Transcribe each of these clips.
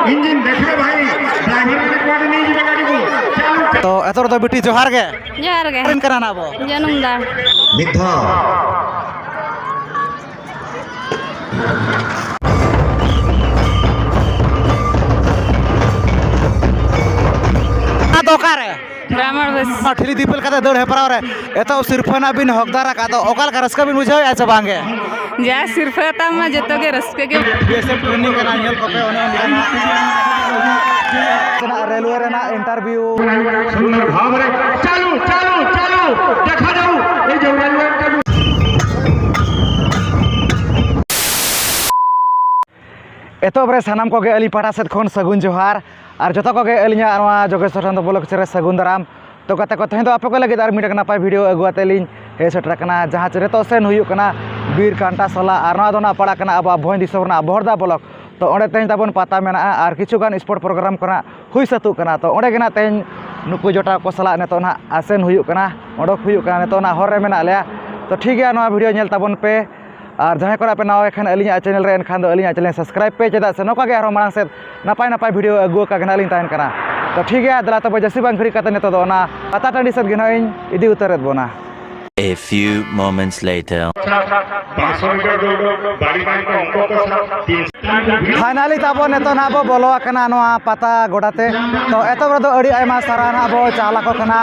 Engine देखो भाई driver ने कोड नहीं जीवा गाड़ी को तो एतोर तो बेटी जोहार गे इन कराना बो जन्म दा मिथा दोकार है ब्राह्मण बस ठिली दीपल का दौड़ है परावर है एतो सिर्फना बिन हकदार का तो ओकाल का रस्का बिन बुझाओ ऐसे बांगे जा सिर्फ तम जतो के रस्के के बीएसएफ ट्रेनिंग का नाम को पे ओने रेलवे रे ना इंटरव्यू सुंदर भाव रे चालू चालू चालू देखा जाऊ ए जो रेलवे इंटरव्यू एतोबरे सानाम को गे अली पाटा सेत खन सगुन जोहार और जतो को गे अलिया नवा जोगेश्वर चंद्र ब्लॉक से सगुन दाराम तो कते को तहें तो आपे को लगे मिटक नापाय वीडियो अगुआते लिन हे सेटर कना जहां चरे तो सेन हुयु कना बीर कांटा सला और नवा दोना पड़ा कना अब भोइन दिसोरना बहरदा ब्लॉक तो ओंडे तें ताबन पाता मेना और किछु गान स्पोर्ट प्रोग्राम कना हुई सतु कना तो ओंडे गेना तें नुकु जोटा को सला नेतो ना आसेन हुयु कना ओडक हुयु कना नेतो ना हर रे मेना लेया तो ठीक गया नवा वीडियो नेल ताबन पे और जहाँ को नाव एखान अली चैनल रे एनखान दो अली चैनल सब्सक्राइब पे चेदा से नौका गे मांग से नापाय नापाय वीडियो अगुआ का गनालिन ताहन कना तो ठीक है दला तब जैसी बांग घड़ी कते नेतो दो ना पता टांडी सद गे नई इदी उतरत बोना A few moments later. Finally तब नेतो ना बो बोलो कना नवा पता गोडाते तो एतोबर दो अड़ी आयमा साराना बो चाला को कना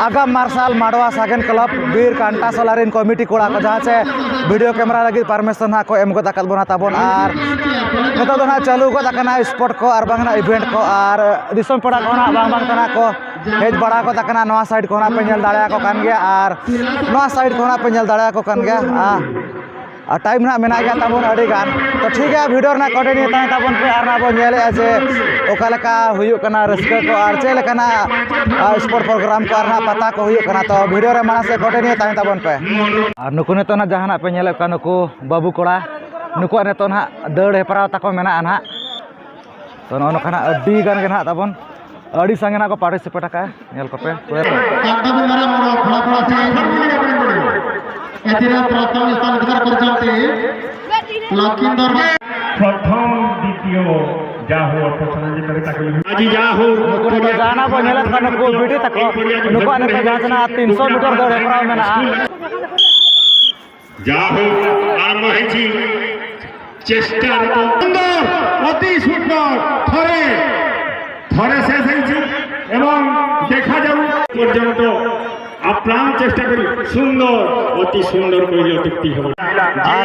आगाम मार्शल माडवा सागन क्लब बीर कांटा सोलारिन कमिटी कोड़ा को जहाँ से वीडियो कैमरा लगी परमिशन ना को एम गो तकत बना ताबन और नेतो दो ना चालू को तकना स्पोर्ट को और बांगना इवेंट को और दिसम पड़ा को ना बांग बांग तना को हेज बड़ा को तकना नवा साइड को ना पे नेल दाड़ा को कान गया और नवा साइड को ना पे नेल दाड़ा को कान गया और टाइम ना मेना गया ताबन अड़ी गान तो ठीक है वीडियो ना कंटिन्यू ताहे ताबन पे और ना बो नेले जे ओकालका हुयु कना रस्का को और चे लेकना स्पोर्ट प्रोग्राम को और ना पता को हुयु कना तो वीडियो रे माना से कंटिन्यू ताहे ताबन पे और नुकु ने तो ना जहाना पे नेले का नुकु बाबू कोड़ा नुकु ने तो ना दौड़ हेपराव ताको मेना ना तो नो खाना अड्डी गान गे ना ताबन अड़ी संगे ना को पार्टिसिपेट का नेल को पे एथिरा प्रथम स्थान अधिकार करछन्ते लखिंदर प्रथम द्वितीय जा हो अर्थसंजी करे ताकि आजी जा हो नुको जाना को नेलत का नुको वीडियो तको नुको ने जाचना 300 मीटर दौड़ हेपराव मेना जा हो आरंभ हेछि चेष्टा सुंदर अति सुंदर थरे थरे शेष हेछि एवं देखा जाऊ पर्यंत आप्राण चेष्टा करी सुंदर अति सुंदर कोई अतिथि हो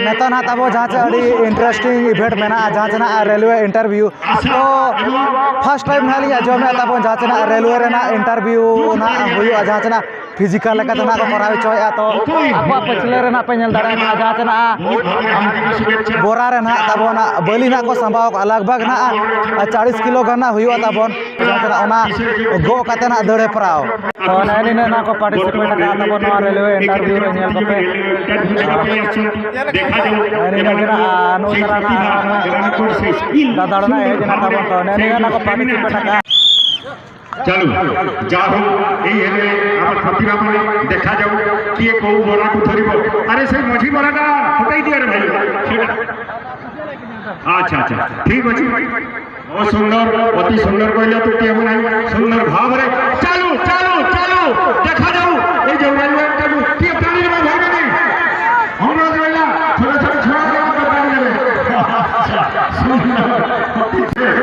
नेता ना तब जहाँ से अड़ी इंटरेस्टिंग इवेंट मेना जहाँ से ना रेलवे इंटरव्यू तो फर्स्ट टाइम ना लिया जो मैं तब जहाँ से ना रेलवे रे ना इंटरव्यू ना हुई जहाँ से ना फिजिकल लेका तो ना को करावे चोया तो आपा पछले रे ना पे नेल दाड़ा ना जहाँ से ना बोरा रे ना तब ना बलि ना को संभाव लगभग ना 40 किलो गना हुई तबन जहाँ से ना ओना गो काते ना दौड़े पराव तो नैनी ने ना को पार्टिसिपेट का तब ना रेलवे इंटरव्यू रे नेल को पे देखा जाऊ नैनी ने ना अनुसरण ना दादड़ना है जना तब तो नैनी ना को पार्टिसिपेट का चलो जाहु ए हेले हमर प्रतिभा माने देखा जाऊ किए को बोरा को धरिबो अरे से मझी बोराटा हटाई दिया रे भाई अच्छा अच्छा ठीक अछि बहुत सुंदर अति सुंदर कहले तो के बनाई सुंदर भाव रे चालू चालू चालू देखा जाऊ ए जो रेलवे इंटरव्यू के प्राणी में भाग नहीं हमरा जोला थोड़ा थोड़ा छोड़ा के बता देबे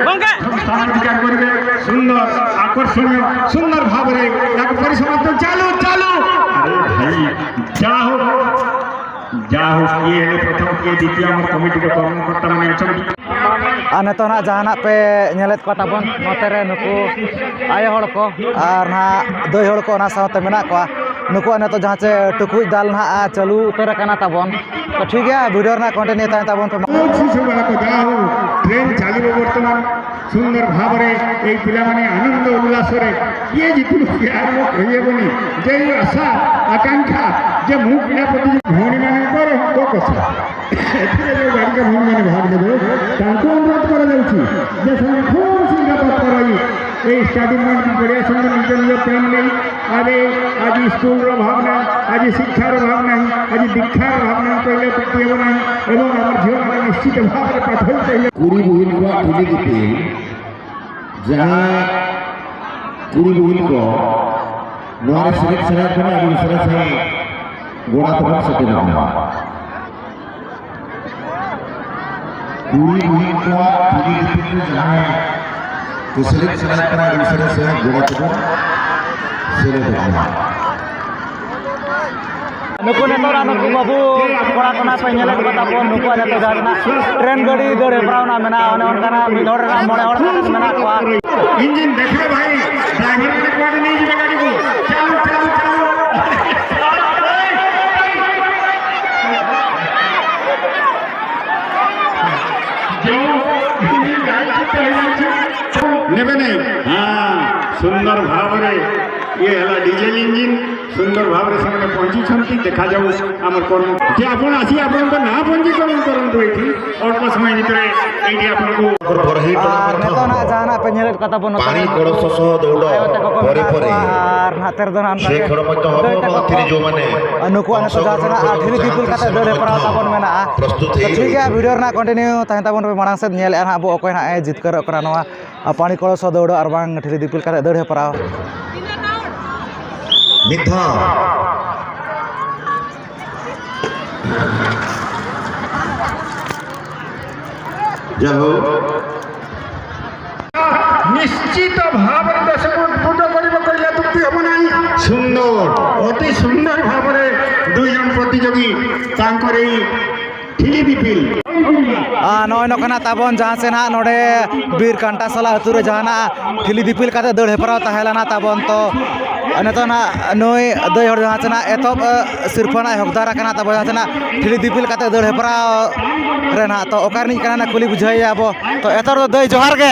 बंगा स्थान विचार करबे सुंदर आकर्षणीय सुंदर भाव रे याक परिसमाप्त चालू चालू अरे भाई जाहो जाहो ये है प्रथम के द्वितीय हमर कमिटी के कर्मकर्ता माने अछन आने तो ना जहाना पे नेलेत को ताबन नोते रे नुकु आय हड़ को और ना दई हड़ को ना साथे मेना को नुकु ने तो जहाँ से टुकुज दाल ना चालू उतर कना ताबन तो ठीक है वीडियो ना कंटिन्यू ताहे ताबन पे ट्रेन चालिबो वर्तमान सुंदर भाव रे ए पिला माने आनंद उल्लास रे ये जितु यार कहिबोनी जे आशा आकांक्षा जे मु पिला प्रति भौणी माने कर को कसा एथिरे जो गाड़ी के भौणी माने भाग देबो तांको अनुरोध करा जाउछि जे सने खूब सिंगा बात करई ए स्टाडियम में बढ़िया सुंदर निज निज प्रेम नहीं अरे आज स्कूल रो भावना आज शिक्षा रो भावना आज दीक्षा रो भावना पहले पटिए बना एवं हमर जीवन में निश्चित भाव रे पाठल चाहिए कुड़ी बुहिन को तुली की जहाँ कुड़ी बुगिल को नोरे सेलेक्ट सेलेक्ट करना अभी दूसरा से गोड़ा तक सटे लगना कुड़ी बुगिल को कुड़ी दिपिल जहाँ तो सेलेक्ट सेलेक्ट करना अभी दूसरा से गोड़ा तक सेलेक्ट लगना नुकु नेतोरा नुकु बाबू कोड़ा कोना पे नेले को ताबोन नुकु आले तो जाना ट्रेन गाड़ी दौड़ हेपरावना मेना ओने ओनकाना मिद हड़ ना मोड़े हड़ मेना को इंजन देखो भाई ड्राइवर ने कोड नहीं जी गाड़ी को चलो चलो चलो नेबे नहीं हाँ सुंदर भाव रे ये हला डीजल इंजन सुंदर भाव रे सामने पहुंची छंती देखा जाऊ हमर कर्म जे आपण आसी आपण को ना पंजीकरण करंतु एठी अल्प समय भितरे एठी आपण को नेतोना जाना पे नेले को ताबोन पानी कोड़ सस दौड़ परे परे आर नातेर दन आन से खेल मध्य हम अथिरी जो माने नुकु आने तो जाना आठिरी दीपुल काते दौड़ हेपराव ताबोन मेना प्रस्तुत तो ठीक है वीडियो ना कंटिन्यू ताहे ताबोन पे मांग से नेले आ अब ओकोय ना ए जितकर ओकरा नवा पानी कोड़ सो दौड़ आर बांग आठिरी दीपुल काते दौड़ हेपराव मिथा जाहो निश्चित भाव रे दर्शक फुट करिब कइला तुक्ति हम नाही सुंदर अति सुंदर भाव रे दुई जन प्रतियोगी तांकर एई ठिली दिपिल नय नकना ताबन जहाँ से ना नोडे बीर कांटासला अतुरे जहाँ ठिली दिपिल काते दौड़ हेपराव ताहेलाना ताबन तो नेतो ना नय दई हड़ जहाँ से ना एतब सिरफना हकदार कना तब जहाँ से ना ठिली दिपिल काते दौड़ हेपराव रे ना तो ओकारनी कना ना कुली बुझाई आबो तो एतर तो दई जोहार गे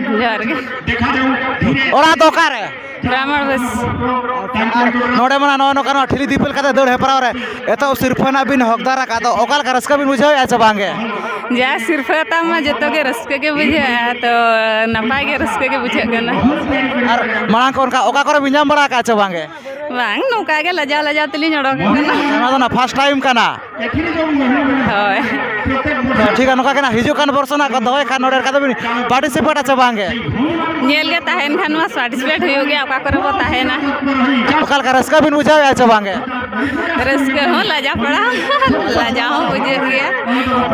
जोहार गे देखा जाऊ ओरा तो ओकारे ब्राह्मण बस नोडे मना नय नकना ठिली दिपिल काते दौड़ हेपराव रे एतब सिरफना बिन हकदार का तो ओकाल का रस्का बिन बुझाई आछे बांगे जा सिरफता में जतो के रस्के के बुझे तो नपाय के रस्के के बुझे गना और मांग को उनका ओका करे बिंजाम बड़ा का बांगे बांग नौका के लजा लजा तली नडो गना ना ना फर्स्ट टाइम काना होय तो ठीक है नौका के ना हिजु कान बरसना को दय खान नोडे का बिन पार्टिसिपेट आछे बांगे नेल के ताहेन खान में पार्टिसिपेट होयो गया ओका करे वो ताहेना ओकाल का रस्का बिन बुझाई आछे बांगे रस्के हो लजा पड़ा लजा हो बुझे गया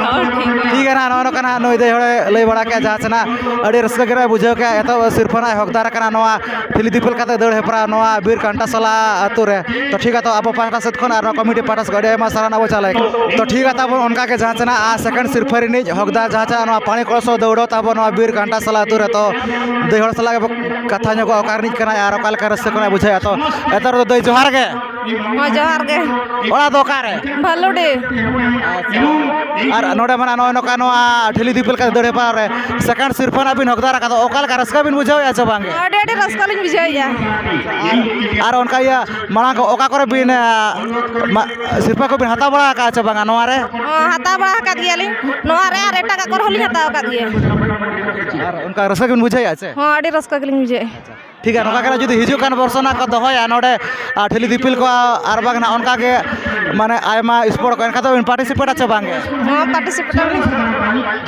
और ठीक है ना नय नकना नय दे हड़े लई बड़ा के जहाँ से ना अड़ी रस्का के बुझाव के एत सिरफना हकदार कना नवा ठिली दिपिल काते दौड़ हेपरा नवा बीर कांटासला अतु रे तो ठीक है तो अब पाटा सेट खन आर कमिटी पाटा से गड़े मा सारा नबो चले तो ठीक है तब उनका के जहाँ से ना सेकंड सिरफरी नि हकदार जहाँ से नवा पानी कलसो दौड़ो तब नवा बीर कांटासला अतु रे तो दई हड़ सला कथा नो ओकारनी कना आर ओकाल का रस्का कना बुझाय तो एतर तो दई जोहार गे जोहार गे ओड़ा दो कारे भालोडे और नोडे मना नय नका नवा ठिली दिपिल काते दौड़ हेपरा रे सेकंड सिरफना बिन हकदार का तो ओकाल का रस्का बिन बुझाव आछे बांगे अडे अडे रस्का लिन बुझाइया और उनका ये मांग को ओका करे बिन सिरफा को बिन हता बड़ा का आछे बांगा नवा रे हाता बड़ा का दियाली नोआ रे आर एटा का कर होली हाता का दिए और उनका रस्का बिन बुझाई आछे हां अडे रस्का लिन बुझे ठीक है नका के जुदी हिजु कान बरसना को दहया नोडे ठिली दिपिल को आर बागना उनका के माने आयमा स्पोर्ट को एनका तो पार्टिसिपेट आछे बांगे हां पार्टिसिपेट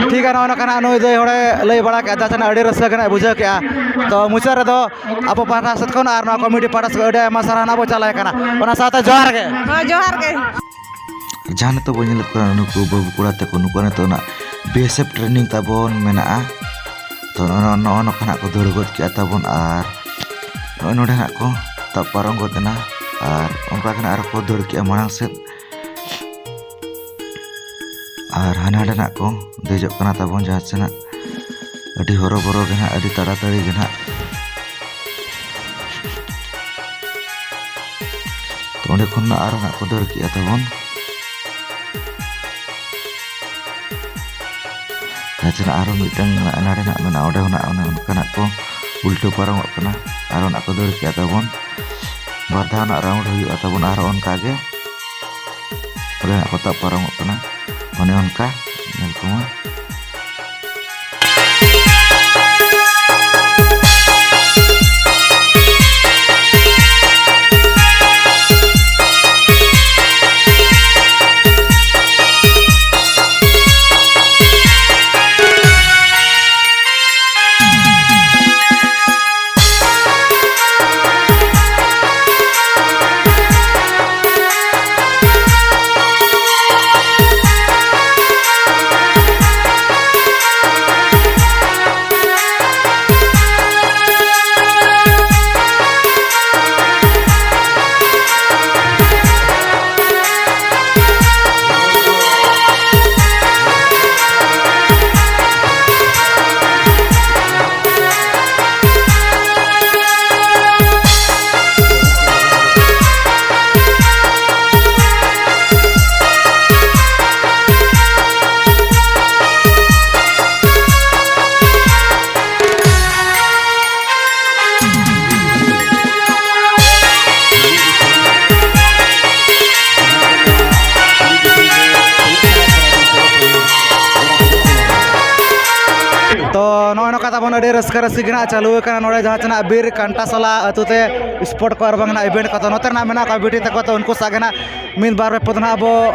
ठीक है नय नका नय दई हड़े लई बड़ा के जाचना अडे रस्का के बुझा के तो मुचा रे दो अब पाटा सत खन आर ना कमिटी पाटा से अडे आयमा सारा ना बो चलाय कना ओना साथे जोहार गे हां जोहार गे जाने तो बनिल को नुकु बाबू कोड़ा ते को नुकु ने तो ना बीएसएफ ट्रेनिंग ताबोन मेना तो न खाना को दौड़ गद के ताबोन आर नोडे ना को तब पारंग गदना और उनका खाना आर को दौड़ के मांग से और हानाडे ना को देजो कना ताबोन जहाँ से ना अडी हरो बरो के ना अडी ताड़ाताड़ी के ना तो उन्हें खुन्ना आर ना को दौड़ के ताबोन Hasil aron mitang nade nak mena ode nak kana ko ulto parang kana aron aku dor ki ataupun bardha nak round huyu ataupun aron kage ode nak kota parang kana mane onka nel kuma ᱟᱹᱰᱤ ᱨᱟᱹᱥᱠᱟᱹ ᱨᱟᱹᱥᱠᱤ ᱪᱟᱞू ᱟᱠᱟᱱᱟ ᱱᱚᱰᱮ ᱡᱟᱦᱟᱸ ᱛᱤᱱᱟᱹᱜ ᱵᱤᱨ ᱠᱟᱱᱴᱟᱥᱚᱞᱟ ᱟᱹᱛᱩ ᱛᱮ ᱥᱯᱳर्ट ᱠᱚ ᱟᱨ ᱵᱟᱝ ᱤᱵᱷᱮᱱᱴ ᱠᱚ ᱱᱚᱛᱮ ᱨᱮᱱᱟᱜ ᱢᱮᱱᱟᱜ ᱠᱚᱣᱟ ᱵᱤᱴᱤ ᱛᱟᱠᱚ ᱛᱚ ᱩᱱᱠᱩ ᱥᱟᱶ ᱜᱮ ᱢᱤᱫ ᱵᱟᱨ ᱯᱮ ᱯᱚᱫ ᱟᱵᱚ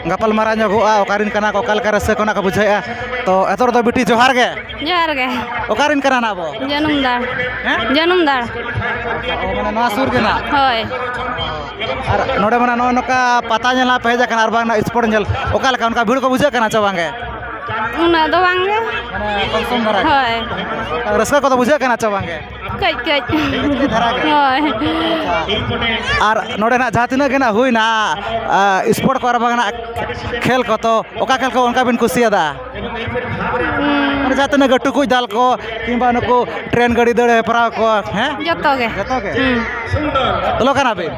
ᱜᱟᱯᱟᱞᱢᱟᱨᱟᱣ ᱧᱚᱜᱚᱜᱼᱟ ᱚᱠᱟᱨᱮᱱ ᱠᱟᱱᱟ ᱠᱚ ᱚᱠᱟ ᱞᱮᱠᱟ ᱨᱟᱹᱥᱠᱟᱹ ᱠᱚ ᱠᱚ ᱵᱩᱡᱷᱟᱹᱣᱮᱜᱼᱟ ᱛᱚ ᱮᱛᱚ ᱨᱮᱫᱚ ᱵᱤᱴᱤ ᱡᱚᱦᱟᱨ ᱜᱮ ᱡᱚᱦᱟᱨ ᱜᱮ ᱚᱠᱟᱨᱮᱱ ᱠᱟᱱᱟ ᱱᱟ ᱟᱵᱚ ᱡᱟᱹᱱᱩᱢ ᱫᱟᱲ ᱦᱮᱸ ᱡᱟᱹᱱᱩᱢ ᱫᱟᱲ ᱢᱟᱱᱮ ᱱᱚᱣᱟ ᱥᱩᱨ ᱜᱮ ᱱᱟᱜ ᱦᱳᱭ ᱟᱨ ᱱᱚᱰᱮ ᱢᱟᱱᱮ ᱱᱚᱜᱼᱚ ᱱᱚᱝᱠᱟ ᱯᱟᱛᱟ ᱧᱮᱞ ᱯᱮ ᱦᱮᱡ ᱟᱠᱟᱱᱟ ᱟᱨ ᱵᱟᱝ ᱥᱯᱳर्ट ᱧᱮᱞ ᱚᱠᱟ ᱞᱮᱠᱟ ᱚᱱᱠᱟ ᱵᱷᱤᱲ ᱠᱚ ᱵᱩᱡᱷᱟᱹᱜ ᱠᱟᱱᱟ ᱪᱚ ᱵᱟᱝ ᱜᱮ ᱩᱱᱟᱹᱜ ᱫᱚ ᱵᱟᱝ ᱜᱮ ᱢᱟᱱᱮ ᱠᱚᱢ ᱥᱚᱢ ᱫᱷᱟᱨᱟ ᱦᱳᱭ ᱨᱟᱹᱥᱠᱟᱹ ᱠᱚᱫᱚ ᱵᱩᱡᱷᱟᱹᱜ ᱠᱟᱱᱟ ᱪᱚ ᱵᱟᱝ ᱜᱮ ᱠᱟᱹᱡ ᱫᱷᱟᱨᱟ ᱜᱮ ᱦᱳᱭ ᱟᱨ ᱱᱚᱰᱮ ᱱᱟᱜ ᱡᱟᱦᱟᱸ ᱛᱤᱱᱟᱹᱜ ᱜᱮ ᱱᱟᱜ ᱦᱩᱭᱱᱟ ᱥᱯᱳर्ट ᱠᱚ ᱟᱨ ᱵᱟᱝ ᱱᱟᱜ ᱠᱷᱮᱞ ko ᱛᱚ ᱚᱠᱟ ᱠᱷᱮᱞ ᱠᱚ ᱚᱱᱠᱟ ᱵᱤᱱ ᱠᱩᱥᱤᱭᱟᱫᱟ ᱢᱟᱱᱮ ᱡᱟᱦᱟᱸ ᱛᱤᱱᱟᱹᱜ ᱜᱮ ᱴᱩᱠᱩᱡ ᱫᱟᱞ ᱠᱚ ᱠᱤᱝᱵᱟ ᱱᱩᱠᱩ ᱴᱨᱮᱱ ᱜᱟᱹᱰᱤ ᱫᱟᱹᱲ ᱦᱮᱯᱨᱟᱣ ko ᱦᱮᱸ ᱡᱚᱛᱚ ᱜᱮ ᱡᱚᱛᱚ ᱜᱮ ᱛᱚᱞᱚ ᱠᱟᱱᱟ ᱵᱤᱱ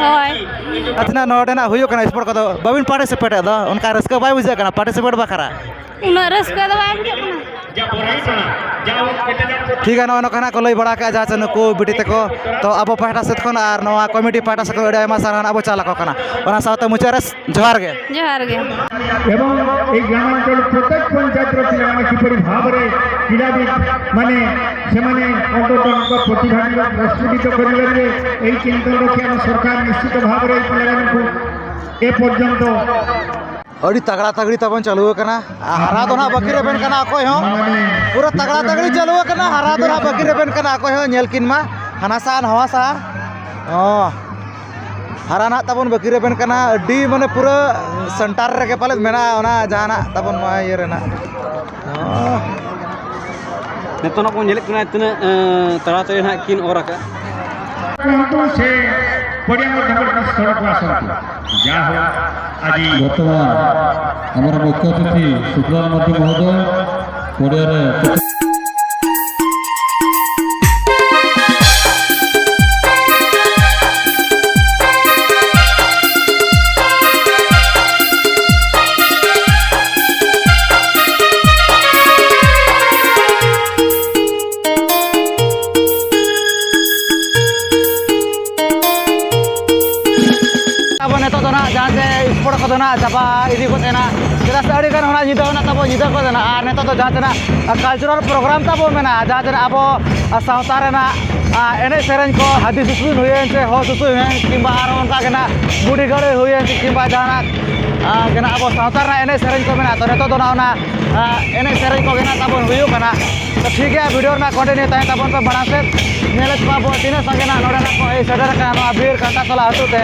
ᱦᱳᱭ ᱟᱛᱤᱱᱟᱜ ᱱᱚᱰᱮ ᱱᱟᱜ ᱦᱩᱭᱩᱜ ᱠᱟᱱᱟ ᱥᱯᱳर्ट ᱠᱚᱫᱚ ᱵᱟᱵᱤᱱ ᱯᱟᱨᱴᱤᱥᱤᱯᱮᱴ ᱮᱫᱟ ᱚᱱᱠᱟ ᱨᱟᱹᱥᱠᱟᱹ ᱵᱟᱭ ᱵᱩᱡᱷᱟᱹᱜ ᱠᱟᱱᱟ ᱯᱟᱨᱴᱤᱥᱤᱯᱮᱴ ᱵᱟᱠᱷᱨᱟ ᱩᱱᱟᱹᱜ ᱨᱟᱹᱥᱠᱟᱹ ᱫᱚ ᱵᱟᱭ ᱵᱩᱡᱷᱟᱹᱜ ᱠᱟᱱᱟ ᱴᱷᱤᱠ ᱜᱮᱭᱟ ᱱᱚᱜᱼᱚᱭ ᱱᱚᱝᱠᱟ ᱱᱟᱜ ᱠᱚ ᱞᱟᱹᱭ ᱵᱟᱲᱟ ᱠᱟᱜᱼᱟ ᱡᱟᱦᱟᱸ ᱥᱮ ᱱᱩᱠᱩ ᱵᱤᱴᱤ ᱛᱟᱠᱚ ᱛᱚ ᱟᱵᱚ ᱯᱟᱦᱴᱟ ᱥᱮᱫ ᱠᱷᱚᱱ ᱟᱨ ᱱᱚᱣᱟ ᱠᱚᱢᱤᱴᱤ ᱯᱟᱦᱴᱟ ᱥᱮᱫ ᱠᱷᱚᱱ ᱟᱹᱰᱤ ᱟᱭᱢᱟ ᱥᱟᱨᱦᱟᱣ ᱟᱵᱚ ᱪᱟᱞ ᱟᱠᱚ ᱠᱟᱱᱟ ᱚᱱᱟ ᱥᱟᱶᱛᱮ ᱢᱩᱪᱟᱹᱫ ᱨᱮ ᱡᱚᱦᱟর ᱜᱮ জোহার গে এবং এই গ্রামাঞ্চল প্রত্যেক পঞ্চায়েতর পিলাମାନେ কিপରି ভাବରେ ক্রীড়াবিদ মানে ସେମାନେ অন্তত প্রতিভাকে প্রস্ফুটিত କରିପାରିବେ এই চিন্তা ରଖି ଆମ ସରକାର ନିଶ୍ଚିତ ଭାବରେ এই ପିଲାମାନଙ୍କୁ ଏ ପର୍ଯ୍ୟନ୍ତ अड़ी तगड़ा तगड़ी तबन चालू करना हरा तो ना बकी रेबन करना अकोय हो पूरा तगड़ा तगड़ी चालू करना हरा तो ना बकी रेबन करना अकोय हो नेलकिन मा हनासा हवासा ओ हरा ना तबन बकी रेबन करना अड्डी माने पूरा सेंटर रे के पाले मेना ओना जाना तबन मा ये रेना नेतोना को नेलक कना इतना तड़ातड़ी ना किन ओरका କିନ୍ତୁ ସେ ପଡ଼ିଆ ମଧ୍ୟବର୍ତ୍ତୀ ସ୍ଥଳକୁ ଆସନ୍ତୁ ଯାହା ହଉ ଆଜି ବର୍ତ୍ତମାନ ଆମର ମୁଖ୍ୟ ଅତିଥି ଶୁକ୍ଲାଲ ମନ୍ତ୍ରୀ ମହୋଦୟ ପଡ଼ିଆରେ स्पोर्ट को चाबा इदी को तेना चेदा से अड़ी गान होना निदा होना तबो निदा को देना आ नेतो तो जहां तेना कल्चरल प्रोग्राम तबो मेना जहां तेना अबो सावता रेना एने सेरेन को हादी सुसुन हुयेन से हो सुसु हुयेन किंबा आर उनका गना बुडी गड़े हुयेन किंबा जाना गना अबो सावता रे एने सेरेन को मेना तो नेतो तो ना एने सेरेन को गना तबो हुयो कना तो ठीक है वीडियो में कंटिन्यू ताई तबन पे बड़ा से नेले पाबो तिने संगे ना नोडे ना को ए सेडर का नो बीर कांटासला हतु ते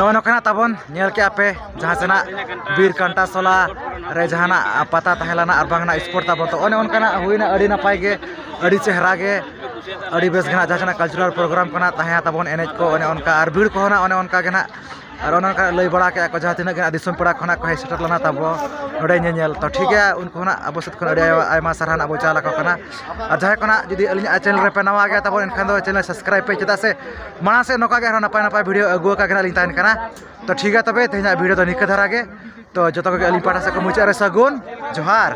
ᱱᱚᱜᱼᱚ ᱱᱚᱝᱠᱟᱱᱟᱜ ᱛᱟᱵᱚᱱ ᱧᱮᱞ ᱠᱮᱜᱼᱟ ᱯᱮ ᱡᱟᱦᱟᱸ ᱥᱮᱱᱟᱜ ᱵᱤᱨ ᱠᱟᱱᱴᱟᱥᱚᱞᱟ ᱨᱮ ᱡᱟᱦᱟᱱᱟᱜ ᱯᱟᱛᱟ ᱛᱟᱦᱮᱸ ᱞᱮᱱᱟ ᱟᱨ ᱵᱟᱝ ᱥᱯᱳᱨᱴ ᱛᱟᱵᱚᱱ ᱛᱚ ᱚᱱᱮ ᱚᱱᱠᱟᱱᱟᱜ ᱦᱩᱭᱱᱟ ᱟᱹᱰᱤ ᱱᱟᱯᱟᱭ ᱜᱮ ᱟᱹᱰᱤ ᱪᱮᱦᱨᱟ ᱜᱮ ᱟᱹᱰᱤ ᱵᱮᱥ ᱜᱮ ᱱᱟᱜ ᱡᱟᱦᱟᱸ ᱠᱟᱞᱪᱟᱨᱟᱞ ᱯᱨᱳᱜᱨᱟम ᱠᱚ ᱱᱟᱜ ᱛᱟᱦᱮᱸ ᱛᱟᱵᱚᱱ ᱮᱱᱮᱡ ᱠᱚ ᱚᱱᱮ ᱚᱱᱠᱟ ᱟᱨ ᱵᱷᱤᱲ ᱠᱚᱦᱚᱸ ᱱᱟᱜ ᱚᱱᱮ ᱚᱱᱠᱟ ᱜᱮ ᱱᱟᱜ ᱟᱨ ᱚᱱᱮ ᱚᱱᱠᱟ ᱞᱟᱹᱭ ᱵᱟᱲᱟ ᱠᱮᱜᱼᱟ ᱠᱚ ᱡᱟᱦᱟᱸ ᱛᱤᱱᱟᱹᱜ ᱜᱮ ᱫᱤᱥᱚᱢ ᱯᱮᱲᱟ ᱠᱷᱚᱱᱟᱜ ᱠᱚ ᱦᱮᱡ ᱥᱮᱴᱮᱨ ᱞᱮᱱᱟ ᱛᱟᱵᱚ ᱱᱚᱰᱮ ᱧᱮᱧᱮᱞ ᱛᱚ ᱴᱷᱤᱠ ᱜᱮᱭᱟ ᱩᱱᱠᱩ ᱦᱚᱸ ᱟᱵᱚ ᱥᱮᱫ ᱠᱷᱚᱱ ᱟᱹᱰᱤ ᱟᱭᱢᱟ ᱥᱟᱨᱦᱟᱣ ᱟᱵᱚ ᱪᱟᱞ ᱟᱠᱚ ᱠᱟᱱᱟ ᱟᱨ ᱡᱟᱦᱟᱸᱭ ᱠᱷᱚᱱᱟᱜ ᱡᱩᱫᱤ ᱟᱹᱞᱤᱧᱟᱜ ᱪᱮᱱᱮᱞ ᱨᱮᱯᱮ ᱱᱟᱣᱟ ᱜᱮᱭᱟ ᱛᱟᱵᱚᱱ ᱮᱱᱠᱷᱟन ᱫᱚ ᱪᱮᱱᱮᱞ ᱥᱟᱵᱥᱠᱨᱟᱭᱤᱵ ᱯᱮ ᱪᱮᱫᱟᱜ ᱥᱮ ᱢᱟᱲᱟᱝ ᱥᱮᱫ ᱱᱚᱝᱠᱟ ᱜᱮ ᱟᱨᱦᱚᱸ ᱱᱟᱯᱟᱭ ᱱᱟᱯᱟᱭ ᱵᱷᱤᱰᱤᱭᱳ ᱟᱹᱜᱩ ᱟᱠᱟ ᱜᱮ ᱞᱤᱧ ᱛᱟᱦᱮᱱ ᱠᱟᱱᱟ ᱛᱚ ᱴᱷᱤक ᱜᱮᱭᱟ ᱛᱚᱵᱮ ᱛᱮᱦᱮᱧᱟᱜ ᱵᱷᱤᱰᱤᱭᱳ ᱫᱚ ᱱᱤᱝᱠᱟᱹ ᱫᱷᱟᱨᱟ ᱜᱮ ᱛᱚ ᱡᱚᱛᱚ ᱠᱚᱜᱮ ᱟᱹᱞᱤᱧ ᱯᱟᱦᱴᱟ ᱥᱮᱫ ᱠᱷᱚᱱ ᱢᱩᱪᱟᱹᱫ ᱨᱮ ᱥᱟᱹᱜᱩᱱ ᱡᱚᱦᱟᱨ